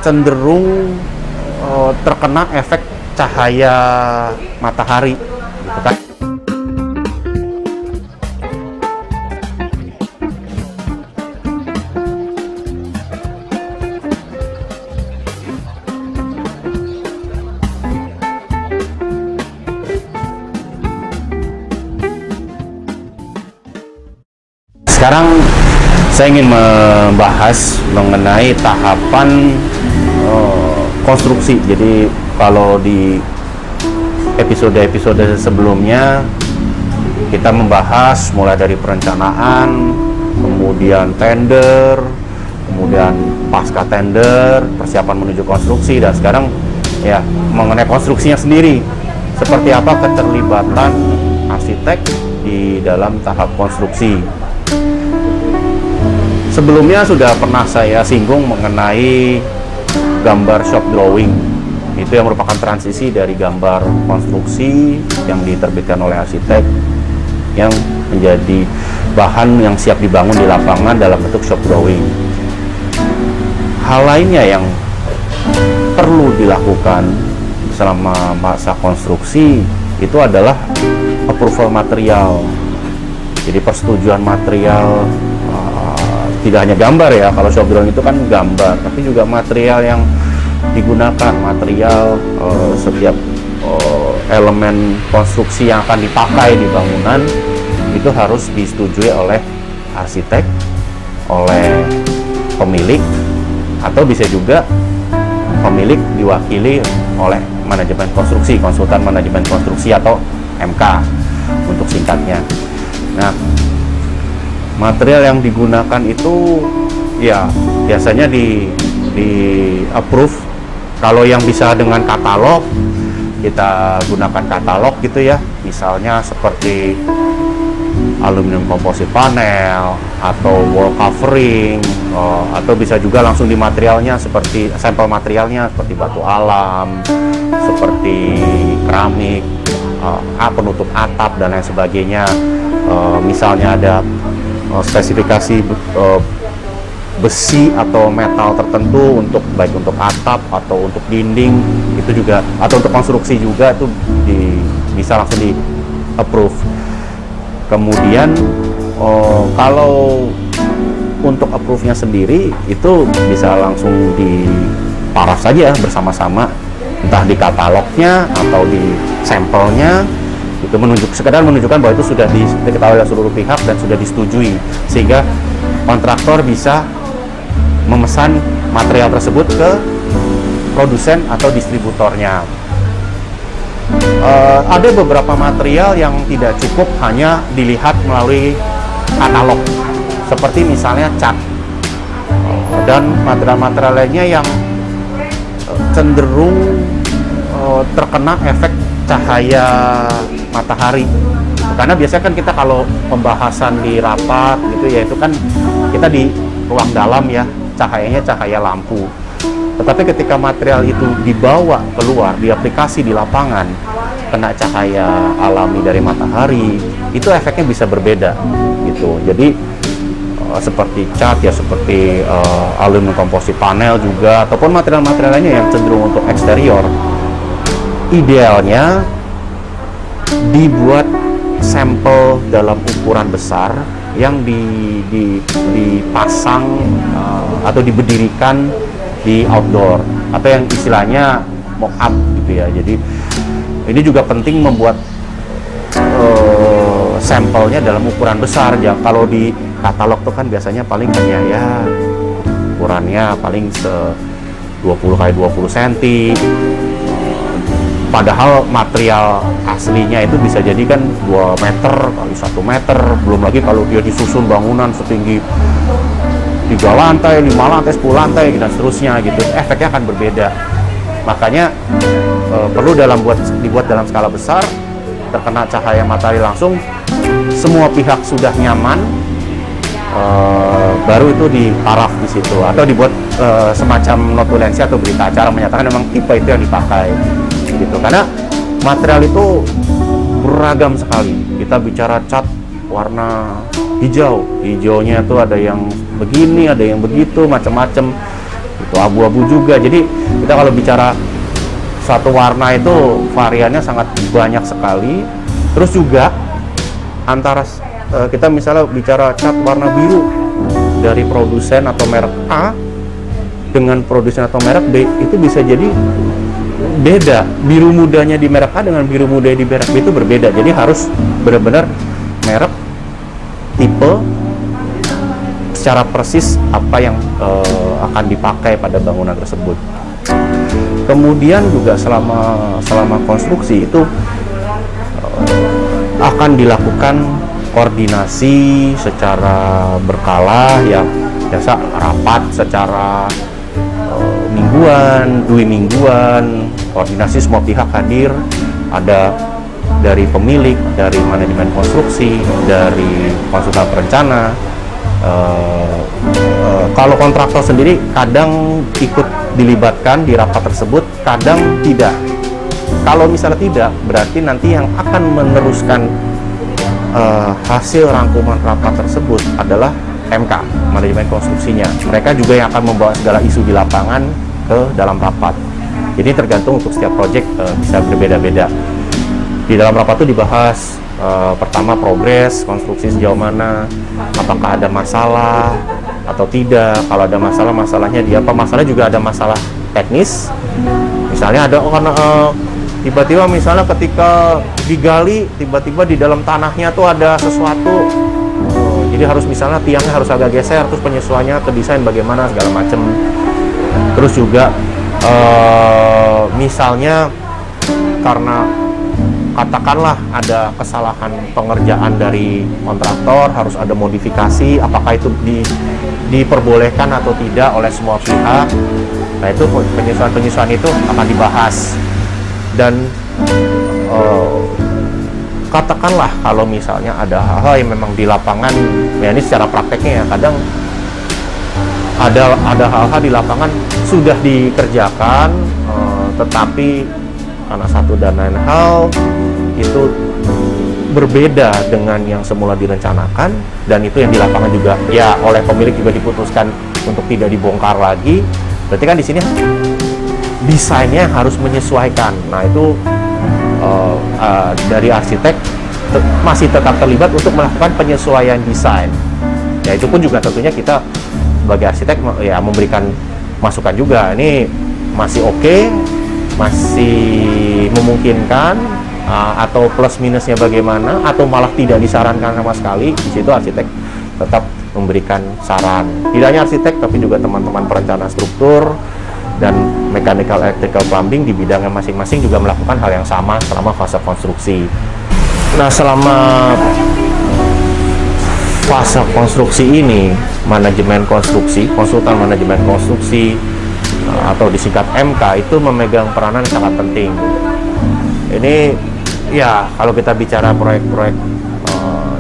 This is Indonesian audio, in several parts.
cenderung terkena efek cahaya matahari gitu kan. Sekarang saya ingin membahas mengenai tahapan konstruksi. Jadi kalau di episode-episode sebelumnya kita membahas mulai dari perencanaan, kemudian tender, kemudian pasca tender, persiapan menuju konstruksi, dan sekarang ya mengenai konstruksinya sendiri. Seperti apa keterlibatan arsitek di dalam tahap konstruksi. Sebelumnya sudah pernah saya singgung mengenai gambar shop drawing. Itu yang merupakan transisi dari gambar konstruksi yang diterbitkan oleh arsitek yang menjadi bahan yang siap dibangun di lapangan dalam bentuk shop drawing. Hal lainnya yang perlu dilakukan selama masa konstruksi itu adalah approval material. Jadi persetujuan material. Tidak hanya gambar ya, kalau shop drawing itu kan gambar, tapi juga material yang digunakan, material setiap elemen konstruksi yang akan dipakai di bangunan itu harus disetujui oleh arsitek, oleh pemilik, atau bisa juga pemilik diwakili oleh manajemen konstruksi, konsultan manajemen konstruksi atau MK untuk singkatnya. Nah, material yang digunakan itu ya biasanya di approve. Kalau yang bisa dengan katalog, kita gunakan katalog gitu ya, misalnya seperti aluminium composite panel atau wall covering, atau bisa juga langsung di materialnya seperti sampel materialnya seperti batu alam, seperti keramik, penutup atap dan lain sebagainya. Misalnya ada spesifikasi besi atau metal tertentu untuk baik untuk atap atau untuk dinding, itu juga, atau untuk konstruksi juga, itu bisa langsung di approve. Kemudian kalau untuk approve-nya sendiri itu bisa langsung di paraf saja bersama-sama, entah di katalognya atau di sampelnya. Itu sekedar menunjukkan bahwa itu sudah diketahui oleh seluruh pihak dan sudah disetujui, sehingga kontraktor bisa memesan material tersebut ke produsen atau distributornya. Ada beberapa material yang tidak cukup hanya dilihat melalui katalog, seperti misalnya cat dan material-material lainnya yang cenderung terkena efek cahaya matahari. Karena biasanya kan kita kalau pembahasan di rapat gitu ya, itu kan kita di ruang dalam ya, cahayanya cahaya lampu. Tetapi ketika material itu dibawa keluar, diaplikasi di lapangan, kena cahaya alami dari matahari, itu efeknya bisa berbeda gitu. Jadi seperti cat ya, seperti aluminium composite panel juga, ataupun material-material lainnya yang cenderung untuk eksterior, idealnya dibuat sampel dalam ukuran besar yang dipasang atau diberdirikan di outdoor, atau yang istilahnya mock up gitu ya. Jadi ini juga penting membuat sampelnya dalam ukuran besar. Ya, kalau di katalog tuh kan biasanya paling hanya ya ukurannya paling 20 x 20 cm. Padahal material aslinya itu bisa jadi kan 2 meter kali 1 meter, belum lagi kalau dia disusun bangunan setinggi 3 lantai, 5 lantai, 10 lantai, dan seterusnya gitu, efeknya akan berbeda. Makanya perlu dibuat dalam skala besar, terkena cahaya matahari langsung, semua pihak sudah nyaman, baru itu diparaf di situ, atau dibuat semacam notulensi atau berita acara menyatakan memang tipe itu yang dipakai. Gitu. Karena material itu beragam sekali. Kita bicara cat warna hijau, hijaunya itu ada yang begini, ada yang begitu, macam-macam. itu abu-abu juga. Jadi kita kalau bicara satu warna itu variannya sangat banyak sekali. Terus juga antara kita misalnya bicara cat warna biru dari produsen atau merek A dengan produsen atau merek B, itu bisa jadi beda. Biru mudanya di merek A dengan biru muda di merek B itu berbeda. Jadi harus benar-benar merek, tipe, secara persis apa yang akan dipakai pada bangunan tersebut. Kemudian juga selama konstruksi itu akan dilakukan koordinasi secara berkala, yang biasa rapat secara mingguan, 2 mingguan, koordinasi semua pihak hadir, ada dari pemilik, dari manajemen konstruksi, dari konsultan perencana. Kalau kontraktor sendiri kadang ikut dilibatkan di rapat tersebut, kadang tidak. Kalau misalnya tidak, berarti nanti yang akan meneruskan hasil rangkuman rapat tersebut adalah MK, manajemen konstruksinya. Mereka juga yang akan membawa segala isu di lapangan ke dalam rapat. Jadi tergantung untuk setiap proyek bisa berbeda-beda. Di dalam rapat itu dibahas pertama progres konstruksi sejauh mana, apakah ada masalah atau tidak. Kalau ada masalah, masalahnya di apa. Masalah juga ada masalah teknis. Misalnya ada tiba-tiba misalnya ketika digali, tiba-tiba di dalam tanahnya tuh ada sesuatu, jadi harus misalnya tiangnya harus agak geser, terus penyesuaiannya ke desain bagaimana segala macam. Terus juga misalnya karena katakanlah ada kesalahan pengerjaan dari kontraktor, harus ada modifikasi, apakah itu diperbolehkan atau tidak oleh semua pihak. Nah, itu penyesuaian itu akan dibahas. Dan katakanlah kalau misalnya ada hal-hal yang memang di lapangan, ya ini secara prakteknya ya, kadang ada hal-hal di lapangan sudah dikerjakan, tetapi karena satu dan lain hal itu berbeda dengan yang semula direncanakan, dan itu yang di lapangan juga ya oleh pemilik juga diputuskan untuk tidak dibongkar lagi. Berarti kan di sini desainnya harus menyesuaikan. Nah, itu dari arsitek masih tetap terlibat untuk melakukan penyesuaian desain. Ya, itu pun juga tentunya kita sebagai arsitek ya memberikan masukan juga. Ini masih oke, masih memungkinkan, atau plus minusnya bagaimana, atau malah tidak disarankan sama sekali. Di situ arsitek tetap memberikan saran. Tidak hanya arsitek, tapi juga teman-teman perencana struktur dan mechanical, electrical, plumbing di bidangnya masing-masing juga melakukan hal yang sama selama fase konstruksi. Nah, selama fase konstruksi ini, manajemen konstruksi, konsultan manajemen konstruksi atau disingkat MK itu memegang peranan sangat penting. Ini ya kalau kita bicara proyek-proyek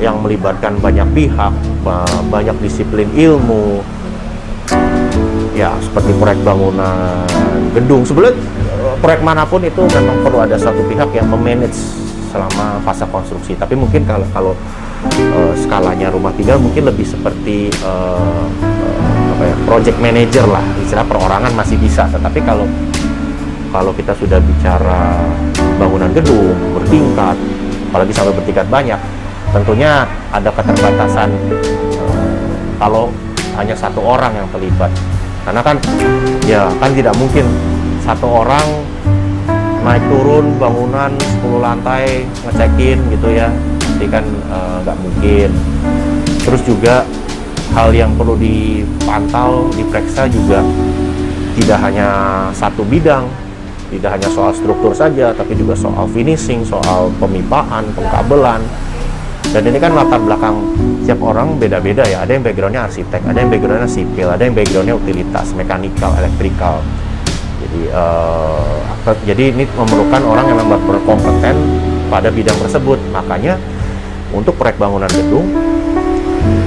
yang melibatkan banyak pihak, banyak disiplin ilmu, ya seperti proyek bangunan gedung. Sebenarnya proyek manapun itu memang perlu ada satu pihak yang memanage selama fase konstruksi. Tapi mungkin kalau skalanya rumah tinggal mungkin lebih seperti project manager lah, istilah perorangan masih bisa. Tetapi kalau kita sudah bicara bangunan gedung bertingkat, apalagi sampai bertingkat banyak, tentunya ada keterbatasan kalau hanya satu orang yang terlibat. Karena kan ya kan tidak mungkin satu orang naik turun bangunan 10 lantai ngecekin gitu ya, jadi kan nggak mungkin. Terus juga hal yang perlu dipantau, diperiksa juga tidak hanya satu bidang, tidak hanya soal struktur saja, tapi juga soal finishing, soal pemipaan, pengkabelan. Dan ini kan latar belakang setiap orang beda-beda ya. Ada yang backgroundnya arsitek, ada yang backgroundnya sipil, ada yang backgroundnya utilitas, mechanical, electrical. Jadi ini memerlukan orang yang memang berkompeten pada bidang tersebut. Makanya untuk proyek bangunan gedung,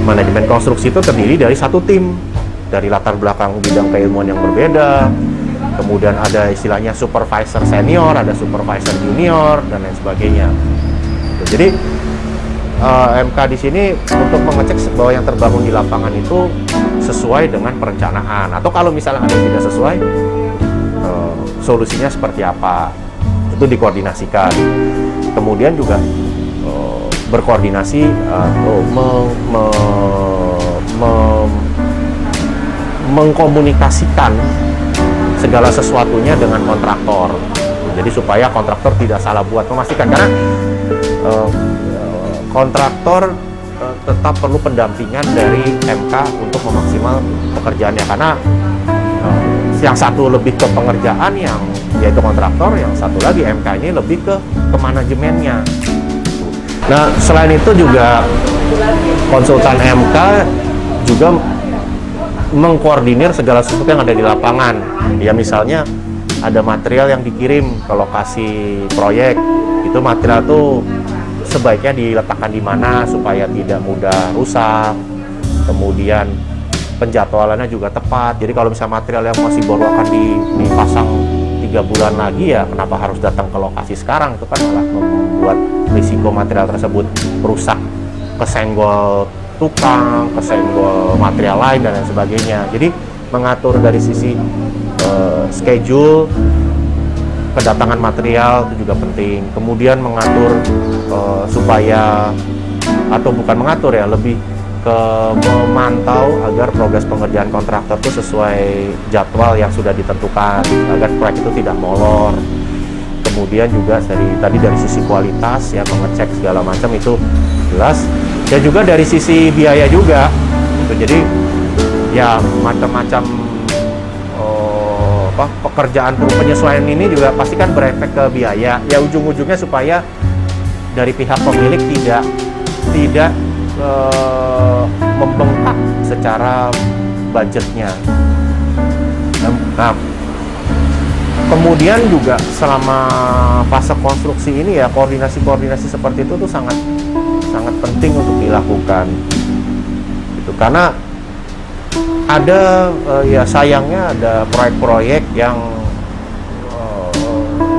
manajemen konstruksi itu terdiri dari satu tim, dari latar belakang bidang keilmuan yang berbeda. Kemudian ada istilahnya supervisor senior, ada supervisor junior, dan lain sebagainya. Jadi MK di sini untuk mengecek bahwa yang terbangun di lapangan itu sesuai dengan perencanaan, atau kalau misalnya ada yang tidak sesuai, solusinya seperti apa, itu dikoordinasikan. Kemudian juga berkoordinasi atau mengkomunikasikan segala sesuatunya dengan kontraktor. Jadi supaya kontraktor tidak salah buat, memastikan, karena kontraktor tetap perlu pendampingan dari MK untuk memaksimal pekerjaannya, karena yang satu lebih ke pengerjaan, yang yaitu kontraktor, yang satu lagi MK ini lebih ke manajemennya. Nah, selain itu juga konsultan MK juga mengkoordinir segala sesuatu yang ada di lapangan. Ya misalnya ada material yang dikirim ke lokasi proyek, itu material tuh sebaiknya diletakkan di mana supaya tidak mudah rusak. Kemudian penjadwalannya juga tepat. Jadi kalau misalnya material yang masih baru akan dipasang 3 bulan lagi, ya kenapa harus datang ke lokasi sekarang? Itu kan malah membuat risiko material tersebut rusak, kesenggol tukang, kesenggol material lain dan lain sebagainya. Jadi mengatur dari sisi schedule kedatangan material itu juga penting. Kemudian mengatur supaya, atau bukan mengatur ya, lebih ke memantau agar progres pengerjaan kontraktor itu sesuai jadwal yang sudah ditentukan, agar proyek itu tidak molor. Kemudian juga dari sisi kualitas ya, mengecek segala macam itu jelas. Dan juga dari sisi biaya juga gitu. Jadi ya macam-macam pekerjaan penyesuaian ini juga pasti kan berefek ke biaya. Ya ujung-ujungnya supaya dari pihak pemilik tidak membengkak secara budgetnya. Nah, kemudian juga selama fase konstruksi ini ya, koordinasi seperti itu tuh sangat penting untuk dilakukan gitu. Karena ada ya sayangnya ada proyek-proyek yang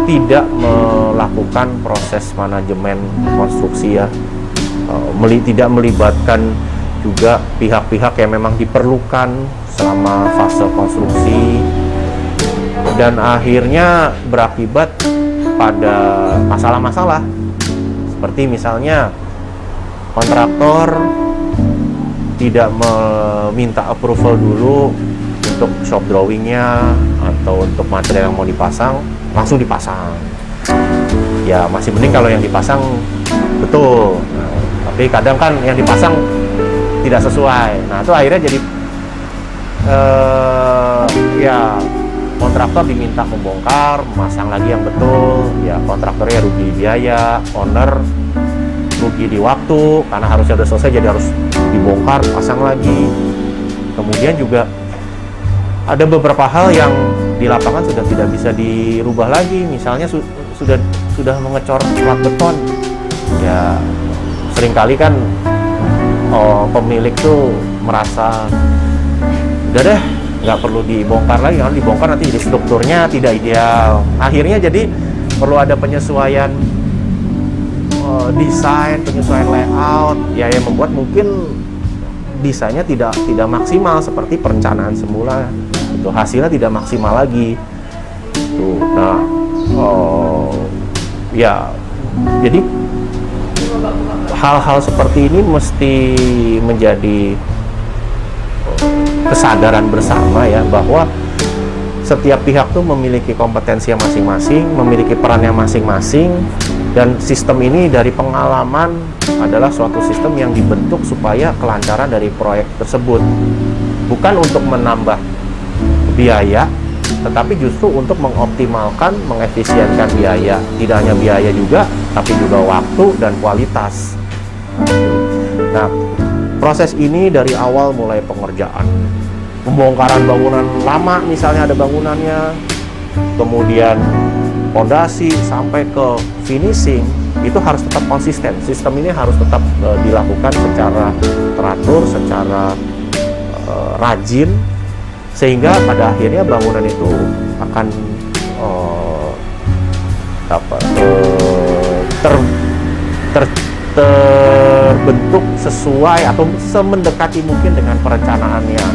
tidak melakukan proses manajemen konstruksi ya, tidak melibatkan juga pihak-pihak yang memang diperlukan selama fase konstruksi, dan akhirnya berakibat pada masalah-masalah seperti misalnya kontraktor tidak meminta approval dulu untuk shop drawingnya atau untuk material yang mau dipasang, langsung dipasang. Ya masih mending kalau yang dipasang betul. Nah, tapi kadang kan yang dipasang tidak sesuai. Nah itu akhirnya jadi ya kontraktor diminta membongkar, memasang lagi yang betul. Ya kontraktornya rugi biaya, owner rugi di waktu karena harusnya udah selesai jadi harus dibongkar, pasang lagi. Kemudian juga ada beberapa hal yang di lapangan sudah tidak bisa dirubah lagi. Misalnya sudah mengecor plat beton. Ya seringkali kan pemilik tuh merasa udah deh nggak perlu dibongkar lagi, kalau dibongkar nanti jadi strukturnya tidak ideal. Akhirnya jadi perlu ada penyesuaian desain, penyesuaian layout ya, yang membuat mungkin desainnya tidak maksimal seperti perencanaan semula. Itu hasilnya tidak maksimal lagi. Tuh, nah, ya, jadi hal-hal seperti ini mesti menjadi kesadaran bersama ya, bahwa setiap pihak tuh memiliki kompetensi yang masing-masing, memiliki perannya masing-masing, dan sistem ini dari pengalaman adalah suatu sistem yang dibentuk supaya kelancaran dari proyek tersebut bukan untuk menambah biaya, tetapi justru untuk mengoptimalkan, mengefisienkan biaya. Tidak hanya biaya juga, tapi juga waktu dan kualitas. Nah, proses ini dari awal mulai pengerjaan, pembongkaran bangunan lama, misalnya ada bangunannya, kemudian fondasi sampai ke finishing, itu harus tetap konsisten. Sistem ini harus tetap dilakukan secara teratur, secara rajin, sehingga pada akhirnya bangunan itu akan terbentuk sesuai atau semendekati mungkin dengan perencanaannya.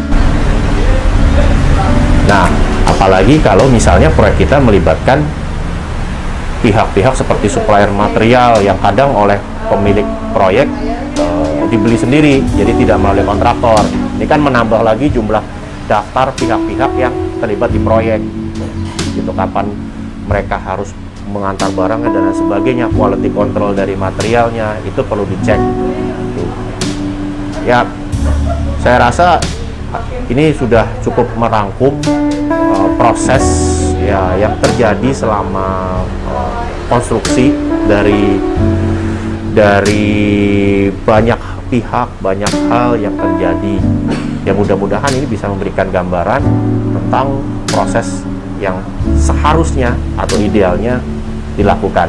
Nah, apalagi kalau misalnya proyek kita melibatkan pihak-pihak seperti supplier material yang kadang oleh pemilik proyek dibeli sendiri, jadi tidak melalui kontraktor. Ini kan menambah lagi jumlah daftar pihak-pihak yang terlibat di proyek. Gitu, kapan mereka harus mengantar barangnya dan lain sebagainya, quality control dari materialnya itu perlu dicek. Ya, saya rasa ini sudah cukup merangkum proses ya yang terjadi selama konstruksi dari banyak pihak, banyak hal yang terjadi. Ya mudah-mudahan ini bisa memberikan gambaran tentang proses yang seharusnya atau idealnya dilakukan.